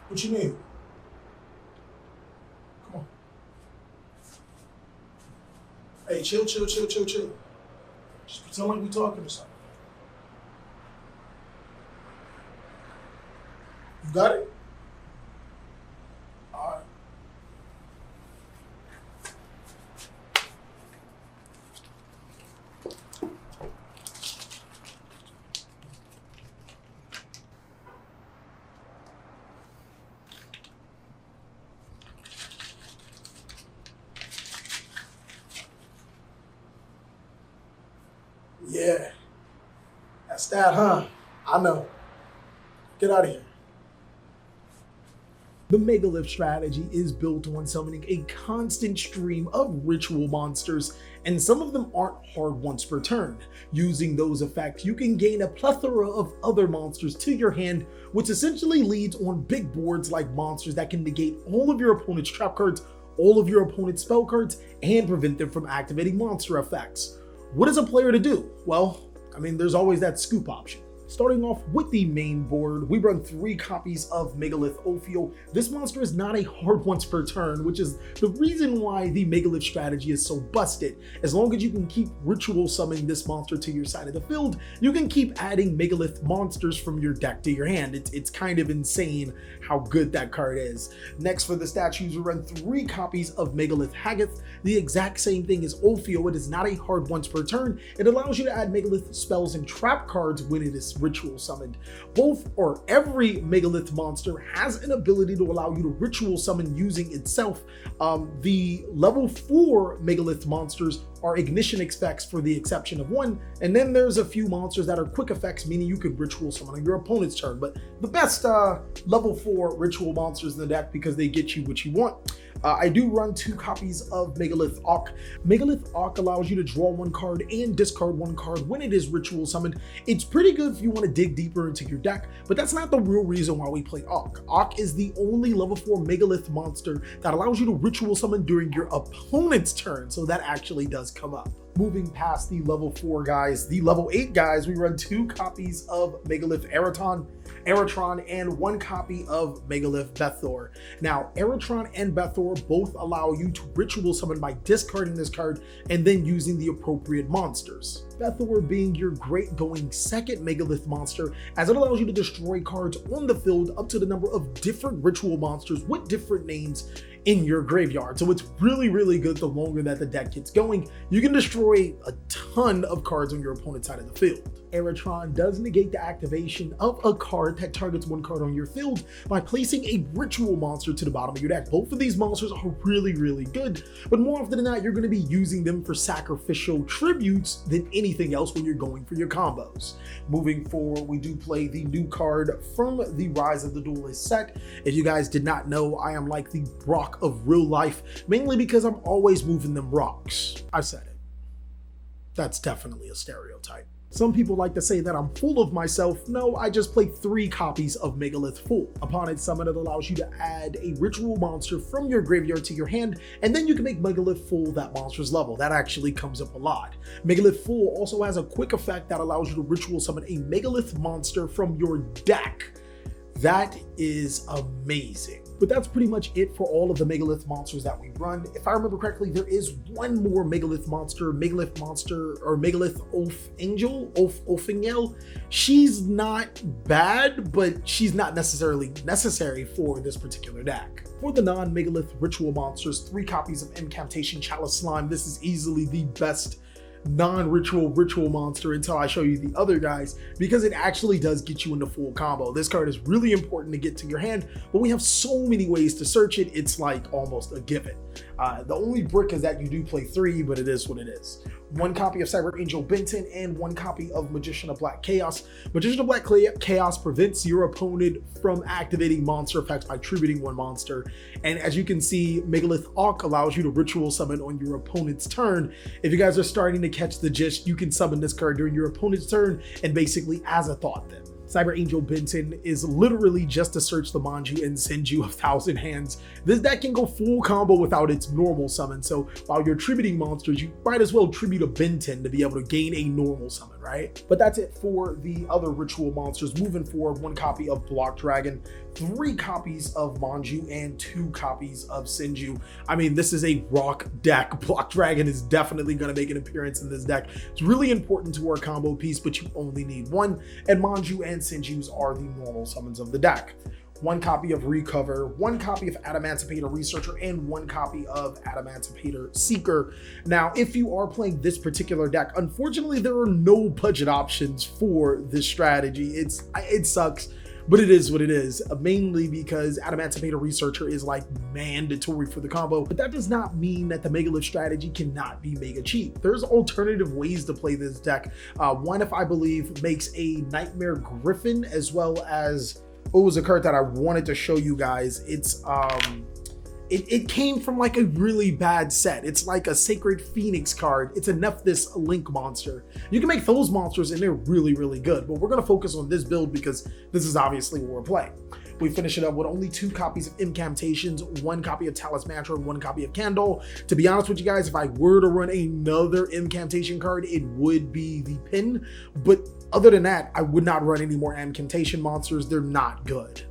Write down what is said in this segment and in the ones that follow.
What you need? Come on. Hey, chill, chill, chill, chill, chill. Just pretend like we talking or something. You got it? All right. Yeah. That's that, huh? I know. Get out of here. The Megalith strategy is built on summoning a constant stream of ritual monsters, and some of them aren't hard once per turn. Using those effects, you can gain a plethora of other monsters to your hand, which essentially leads on big boards like monsters that can negate all of your opponent's trap cards, all of your opponent's spell cards, and prevent them from activating monster effects. What is a player to do? Well, there's always that scoop option. Starting off with the main board, we run 3 copies of Megalith Ophiel. This monster is not a hard once per turn, which is the reason why the Megalith strategy is so busted. As long as you can keep ritual summoning this monster to your side of the field, you can keep adding Megalith monsters from your deck to your hand. It's kind of insane how good that card is. Next, for the statues, we run 3 copies of Megalith Haggath. The exact same thing as Ophiel. It is not a hard once per turn. It allows you to add Megalith spells and trap cards when it is ritual summoned. Both or every Megalith monster has an ability to allow you to ritual summon using itself. The level 4 Megalith monsters are ignition effects for the exception of one, and then there's a few monsters that are quick effects, meaning you could ritual summon on your opponent's turn. But the best level 4 ritual monsters in the deck because they get you what you want. I do run 2 copies of Megalith Auk. Megalith Auk allows you to draw 1 card and discard 1 card when it is ritual summoned. It's pretty good if you want to dig deeper into your deck, but that's not the real reason why we play Auk. Auk is the only level 4 Megalith monster that allows you to ritual summon during your opponent's turn, so that actually does come up. Moving past the level 4 guys, the level 8 guys, we run 2 copies of Megalith Aratron, and 1 copy of Megalith Bethor. Now, Aratron and Bethor both allow you to ritual summon by discarding this card and then using the appropriate monsters. Bethor being your great going second Megalith monster, as it allows you to destroy cards on the field up to the number of different ritual monsters with different names in your graveyard. So it's really, really good the longer that the deck gets going. You can destroy a ton of cards on your opponent's side of the field. Aratron does negate the activation of a card that targets 1 card on your field by placing a ritual monster to the bottom of your deck. Both of these monsters are really, really good, but more often than not, you're going to be using them for sacrificial tributes than anything else when you're going for your combos. Moving forward, we do play the new card from the Rise of the Duelist set. If you guys did not know, I am like the Brock of real life, mainly because I'm always moving them rocks. I said it. That's definitely a stereotype. Some people like to say that I'm full of myself. No, I just play 3 copies of Megalith Full. Upon its summon, it allows you to add a ritual monster from your graveyard to your hand, and then you can make Megalith Full that monster's level. That actually comes up a lot. Megalith Full also has a quick effect that allows you to ritual summon a Megalith monster from your deck. That is amazing. But that's pretty much it for all of the Megalith monsters that we run. If I remember correctly, there is 1 more Megalith monster, or Megalith Ophangel. She's not bad, but she's not necessarily necessary for this particular deck. For the non-Megalith ritual monsters, 3 copies of Incantation Chalice Slime. This is easily the best non-ritual ritual monster until I show you the other guys, because it actually does get you into full combo. This card is really important to get to your hand, but we have so many ways to search it, it's like almost a given. The only brick is that you do play 3, but it is what it is. 1 copy of Cyber Angel Benton and 1 copy of Magician of Black Chaos. Magician of Black Chaos prevents your opponent from activating monster effects by tributing 1 monster. And as you can see, Megalith Auk allows you to ritual summon on your opponent's turn. If you guys are starting to catch the gist, you can summon this card during your opponent's turn and basically as a thought them. Cyber Angel Benton is literally just to search the Manji and send you 1,000 hands. This deck can go full combo without its normal summon, so while you're tributing monsters, you might as well tribute a Benton to be able to gain a normal summon, right? But that's it for the other ritual monsters. Moving forward, 1 copy of Block Dragon, 3 copies of Manju, and 2 copies of Sinju. I mean, this is a rock deck. Block Dragon is definitely going to make an appearance in this deck. It's really important to our combo piece, but you only need 1, and Manju and Sinjus are the normal summons of the deck. 1 copy of Recover, 1 copy of Adamancipator Researcher, and 1 copy of Adamancipator Seeker. Now, if you are playing this particular deck, unfortunately, there are no budget options for this strategy. It sucks, but it is what it is, mainly because Adamancipator Researcher is like mandatory for the combo. But that does not mean that the Megalith strategy cannot be mega cheap. There's alternative ways to play this deck. One, if I believe, makes a Nightmare Griffin, as well as what was a card that I wanted to show you guys. It's it came from like a really bad set. It's like a Sacred Phoenix card. It's a Nephthys Link monster. You can make those monsters and they're really, really good, but we're gonna focus on this build because this is obviously what we're playing. We finish it up with only 2 copies of Incantations, 1 copy of Talus Mantra, and 1 copy of Candle. To be honest with you guys, if I were to run another Incantation card, it would be the Pin. But other than that, I would not run any more Incantation monsters. They're not good.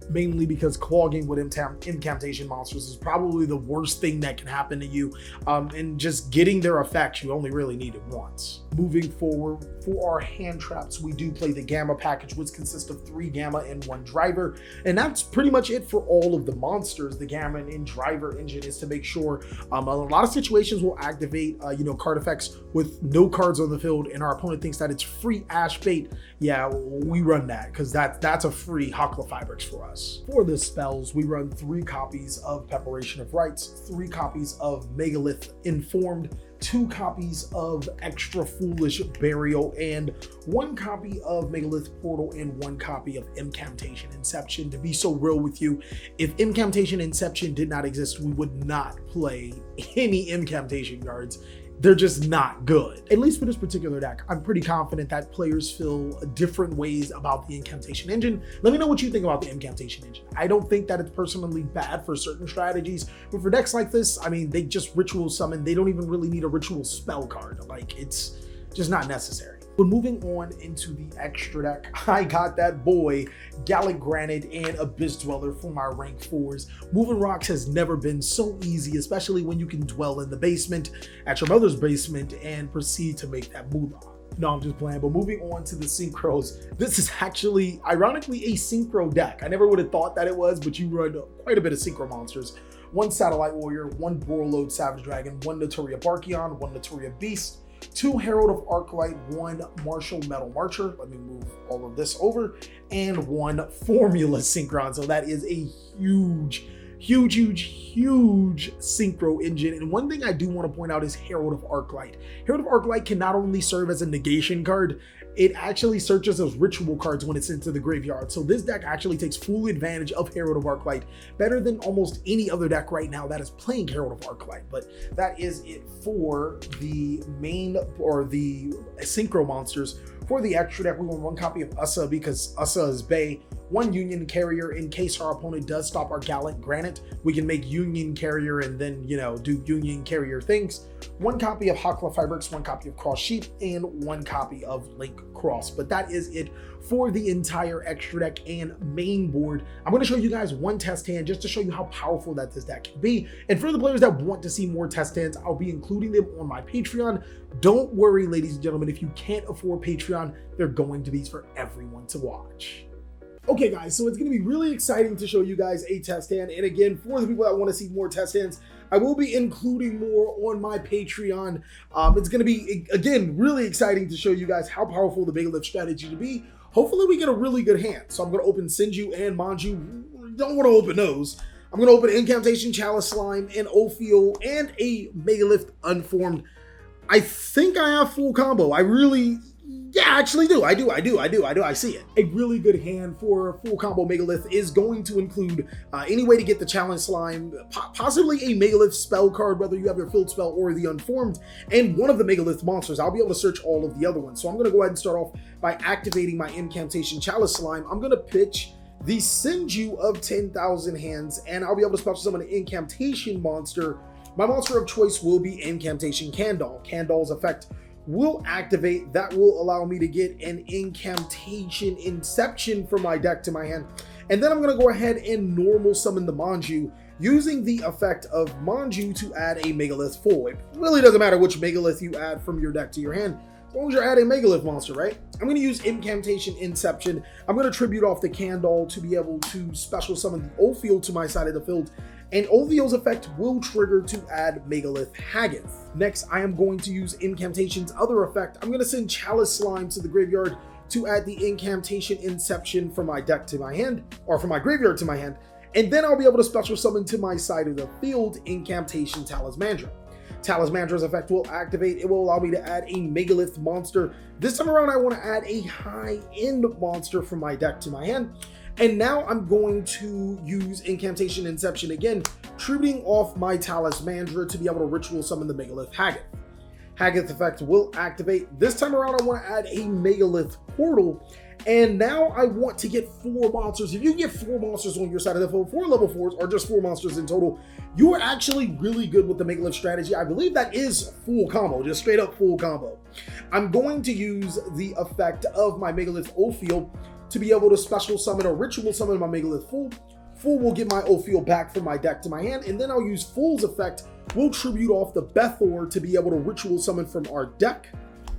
Mainly because clogging with Incantation monsters is probably the worst thing that can happen to you. And just getting their effects, you only really need it once. Moving forward, for our hand traps, we do play the Gamma package, which consists of 3 Gamma and 1 Driver. And that's pretty much it for all of the monsters. The Gamma and Driver engine is to make sure a lot of situations will activate card effects with no cards on the field, and our opponent thinks that it's free Ash Bait. Yeah, we run that because that's a free Hakla Fibrix for us. For the spells, we run 3 copies of Preparation of Rites, 3 copies of Megalith Informed, 2 copies of Extra Foolish Burial, and 1 copy of Megalith Portal, and 1 copy of Incantation Inception. To be so real with you, if Incantation Inception did not exist, we would not play any Incantation cards. They're just not good. At least for this particular deck, I'm pretty confident that players feel different ways about the Incantation engine. Let me know what you think about the Incantation engine. I don't think that it's personally bad for certain strategies, but for decks like this, I mean, they just ritual summon. They don't even really need a ritual spell card. Like, it's just not necessary. But moving on into the extra deck, I got that boy, Gallic Granite and Abyss Dweller for my rank 4s. Moving rocks has never been so easy, especially when you can dwell in the basement, at your mother's basement, and proceed to make that moolah. No, I'm just playing. But moving on to the synchros, this is actually, ironically, a synchro deck. I never would have thought that it was, but you run quite a bit of synchro monsters. 1 Satellite Warrior, 1 Borreload Savage Dragon, 1 Notoria Barkion, 1 Notoria Beast, 2 Herald of Arclight, 1 Martial Metal Marcher, let me move all of this over, and 1 Formula Synchron. So that is a huge synchro engine. And one thing I do want to point out is Herald of Arclight. Herald of Arclight can not only serve as a negation card, it actually searches as ritual cards when it's into the graveyard. So this deck actually takes full advantage of Herald of Arclight, better than almost any other deck right now that is playing Herald of Arclight. But that is it for the main, or the synchro monsters. For the extra deck, we want 1 copy of Ussa because Ussa is Bay, 1 Union Carrier in case our opponent does stop our Gallic Granite. We can make Union Carrier and then, do Union Carrier things. 1 copy of Hakla Fibrix, 1 copy of Cross Sheep, and 1 copy of Link Cross. But that is it for the entire extra deck and main board. I'm going to show you guys 1 test hand just to show you how powerful that this deck can be. And for the players that want to see more test hands, I'll be including them on my Patreon. Don't worry, ladies and gentlemen, if you can't afford Patreon, they're going to be for everyone to watch. Okay guys, so it's going to be really exciting to show you guys a test hand. And again, for the people that want to see more test hands, I will be including more on my Patreon. It's going to be, again, really exciting to show you guys how powerful the Megalith strategy to be. Hopefully we get a really good hand. So I'm going to open Sinju and Manju. Don't want to open those. I'm going to open Incantation, Chalice Slime, and Ophiel, and a Megalith Unformed. I think I have full combo. Yeah, I actually do. I see it. A really good hand for full combo Megalith is going to include any way to get the Challenge Slime, possibly a Megalith spell card, whether you have your Field Spell or the Unformed, and one of the Megalith monsters. I'll be able to search all of the other ones. So I'm going to go ahead and start off by activating my Incantation Chalice Slime. I'm going to pitch the Sinju of 10,000 Hands, and I'll be able to special summon an Incantation monster. My monster of choice will be Incantation Candle. Candle's effect will activate. That will allow me to get an Incantation Inception from my deck to my hand. And then I'm going to go ahead and normal summon the Manju, using the effect of Manju to add a Megalith full. It really doesn't matter which Megalith you add from your deck to your hand, as long as you're adding Megalith monster, right? I'm going to use Incantation Inception. I'm going to tribute off the Candle to be able to special summon the Ophiel to my side of the field, and Ophiel's effect will trigger to add Megalith Haggith. Next, I am going to use Incantation's other effect. I'm going to send Chalice Slime to the graveyard to add the Incantation Inception from my deck to my hand, or from my graveyard to my hand, and then I'll be able to special summon to my side of the field Incantation Talismandra. Talismandra's effect will activate. It will allow me to add a Megalith monster. This time around, I want to add a high-end monster from my deck to my hand. And now I'm going to use Incantation Inception again, tributing off my Talismandra to be able to ritual summon the Megalith Haggith. Haggith effect will activate. This time around, I want to add a Megalith Portal. And now I want to get 4 monsters. If you get 4 monsters on your side of the field, 4 level 4s, or just 4 monsters in total, you are actually really good with the Megalith strategy. I believe that is full combo, just straight up full combo. I'm going to use the effect of my Megalith Ophiel to be able to special summon or ritual summon my Megalith Fool. Fool will get my Ophiel back from my deck to my hand, and then I'll use Fool's effect. We'll tribute off the Bethor to be able to ritual summon from our deck.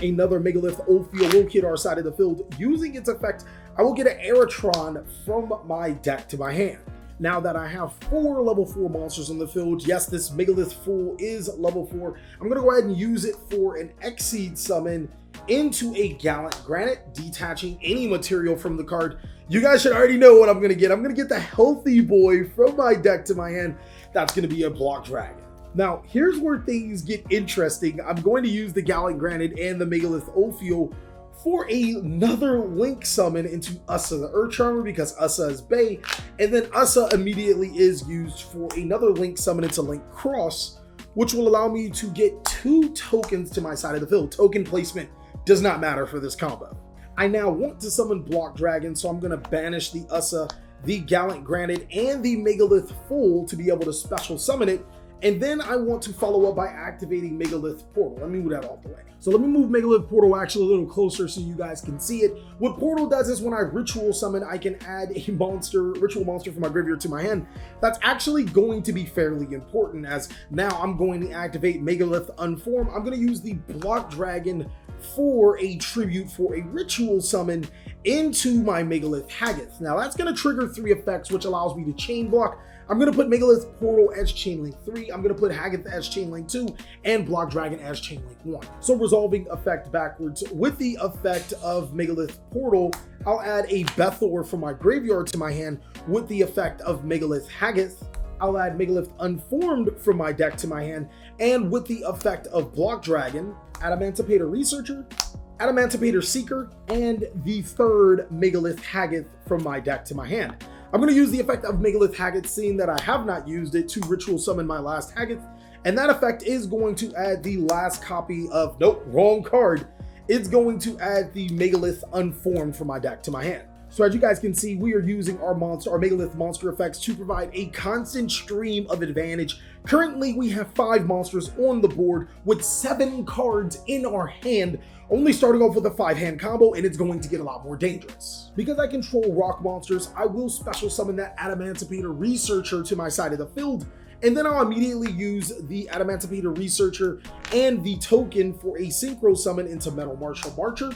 Another Megalith Ophiel will hit our side of the field. Using its effect, I will get an Aeratron from my deck to my hand. Now that I have 4 level 4 monsters on the field, yes, this Megalith Fool is level 4. I'm going to go ahead and use it for an Exceed summon into a Gallant Granite, detaching any material from the card. You guys should already know what I'm going to get. I'm going to get the Healthy Boy from my deck to my hand. That's going to be a Block Dragon. Now, here's where things get interesting. I'm going to use the Gallant Granite and the Megalith Ophiel for another Link summon into Ussa the Earth Charmer, because Ussa is Bay, and then Ussa immediately is used for another Link summon into Link Cross, which will allow me to get 2 tokens to my side of the field. Token placement does not matter for this combo. I now want to summon Block Dragon, so I'm going to banish the Ussa, the Gallant Granite, and the Megalith Fool to be able to special summon it. And then I want to follow up by activating Megalith Portal. Let me move that off the way. So let me move Megalith Portal actually a little closer so you guys can see it. What Portal does is when I ritual summon, I can add a ritual monster from my graveyard to my hand. That's actually going to be fairly important, as now I'm going to activate Megalith Unform. I'm going to use the Block Dragon for a tribute for a ritual summon into my Megalith Haggith. Now that's going to trigger 3 effects, which allows me to chain block. I'm going to put Megalith Portal as Chainlink 3, I'm going to put Haggith as Chainlink 2, and Block Dragon as Chainlink 1. So resolving effect backwards, with the effect of Megalith Portal, I'll add a Bethor from my graveyard to my hand. With the effect of Megalith Haggith, I'll add Megalith Unformed from my deck to my hand, and with the effect of Block Dragon, Adamantipator Researcher, Adamantipator Seeker, and the 3rd Megalith Haggith from my deck to my hand. I'm going to use the effect of Megalith Haggith, seeing that I have not used it, to ritual summon my last Haggith, and that effect is going to add the last copy of, nope, wrong card. It's going to add the Megalith Unformed from my deck to my hand. So as you guys can see, we are using our Megalith monster effects to provide a constant stream of advantage. Currently, we have 5 monsters on the board with 7 cards in our hand, only starting off with a 5-hand combo, and it's going to get a lot more dangerous. Because I control rock monsters, I will special summon that Adamantipator Researcher to my side of the field, and then I'll immediately use the Adamantipator Researcher and the token for a synchro summon into Metal Martial Marcher.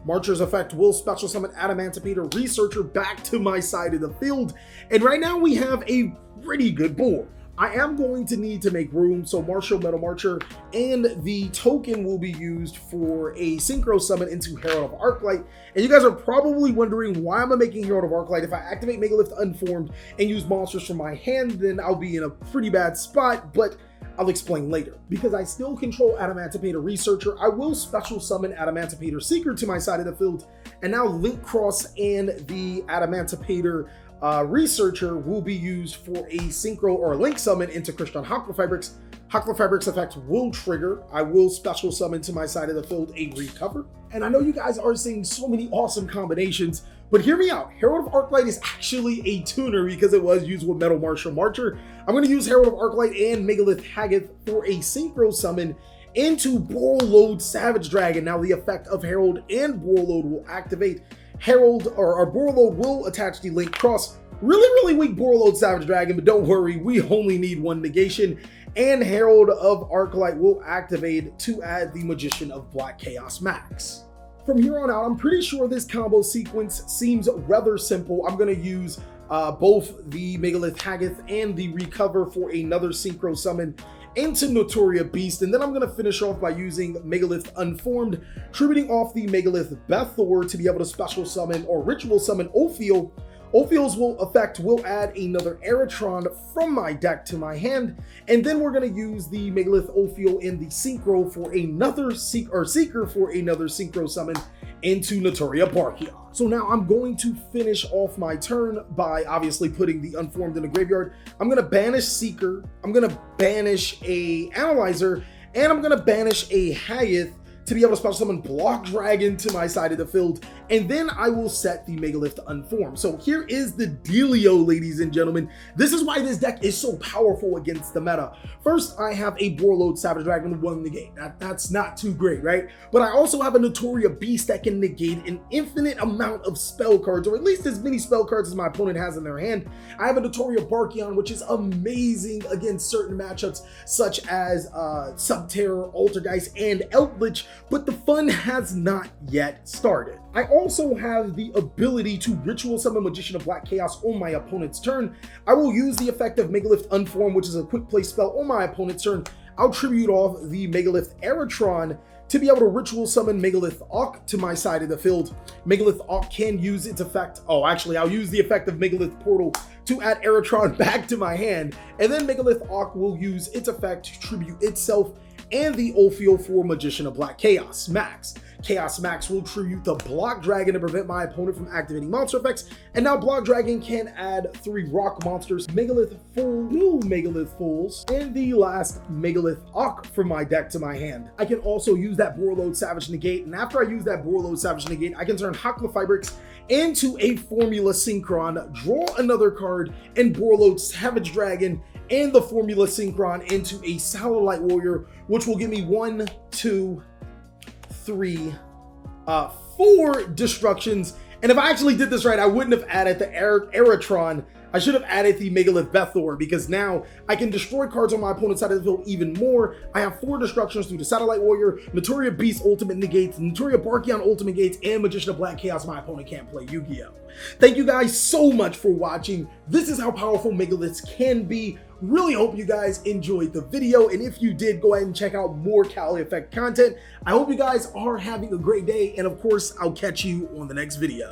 Marcher's effect will special summon Adamantipator Researcher back to my side of the field, and right now we have a pretty good board. I am going to need to make room, so Martial Metal Marcher and the token will be used for a synchro summon into Herald of Arclight. And you guys are probably wondering, why am I making Herald of Arclight? If I activate Megalith Unformed and use monsters from my hand, then I'll be in a pretty bad spot, but I'll explain later. Because I still control Adamantipator Researcher, I will special summon Adamantipator Seeker to my side of the field, and now Link Cross and the Adamantipator Researcher will be used for a synchro or a link summon into Crystalline Hocklefabrics. Hocklefabrics effect will trigger. I will special summon to my side of the field a Recover. And I know you guys are seeing so many awesome combinations, but hear me out. Herald of Arclight is actually a tuner because it was used with Metal Martial Marcher. I'm going to use Herald of Arclight and Megalith Haggith for a synchro summon into Borreload Savage Dragon. Now the effect of Herald and Borreload will activate. Herald or Borreload will attach the Link Cross. Really weak Borreload Savage Dragon, but don't worry, we only need one negation. And Herald of Arclight will activate to add the Magician of Black Chaos Max. From here on out, I'm pretty sure this combo sequence seems rather simple. I'm going to use both the Megalith Haggith and the Recover for another Synchro Summon into Notoria Beast, and then I'm going to finish off by using Megalith Unformed, tributing off the Megalith Bethor to be able to special summon or ritual summon Ophiel. Ophiel's effect will add another Aratron from my deck to my hand, and then we're going to use the Megalith Ophiel in the Synchro for another Seeker for another Synchro summon into Notoria Barkion. So now I'm going to finish off my turn by obviously putting the Unformed in the graveyard. I'm going to banish Seeker, I'm going to banish a Analyzer, and I'm going to banish a Haggith to be able to special summon Block Dragon to my side of the field, and then I will set the Megalith to Unform. So here is the dealio, ladies and gentlemen. This is why this deck is so powerful against the meta. First, I have a Borreload Savage Dragon with 1 negate. That's not too great, right? But I also have a Notoria Beast that can negate an infinite amount of spell cards, or at least as many spell cards as my opponent has in their hand. I have a Notoria Barkion, which is amazing against certain matchups, such as Subterror, Altergeist, and Eldritch, but the fun has not yet started. I also have the ability to Ritual Summon Magician of Black Chaos on my opponent's turn. I will use the effect of Megalith Unform, which is a quick play spell on my opponent's turn. I'll tribute off the Megalith Aratron to be able to Ritual Summon Megalith Auk to my side of the field. Megalith Auk can use its effect. Oh, actually, I'll use the effect of Megalith Portal to add Aratron back to my hand, and then Megalith Auk will use its effect to tribute itself and the Ophiel for Magician of Black Chaos Max. Chaos Max will tribute the Block Dragon to prevent my opponent from activating monster effects, and now Block Dragon can add 3 rock monsters, Megalith Fool, new Megalith Fools, and the last Megalith Auk from my deck to my hand. I can also use that Borreload Savage Negate, and after I use that Borreload Savage Negate, I can turn Hacklefibrix into a Formula Synchron, draw another card, and Borreload Savage Dragon and the Formula Synchron into a Satellite Warrior, which will give me 1, 2, 3, 4 destructions. And if I actually did this right, I wouldn't have added the Aratron. I should have added the Megalith Bethor, because now I can destroy cards on my opponent's side of the field even more. I have 4 destructions through the Satellite Warrior, Notoria Beast Ultimate Negates, Notoria Barkion Ultimate Negates, and Magician of Black Chaos. My opponent can't play Yu-Gi-Oh! Thank you guys so much for watching. This is how powerful Megaliths can be. Really hope you guys enjoyed the video, and if you did, go ahead and check out more Cali Effect content. I hope you guys are having a great day, and of course, I'll catch you on the next video.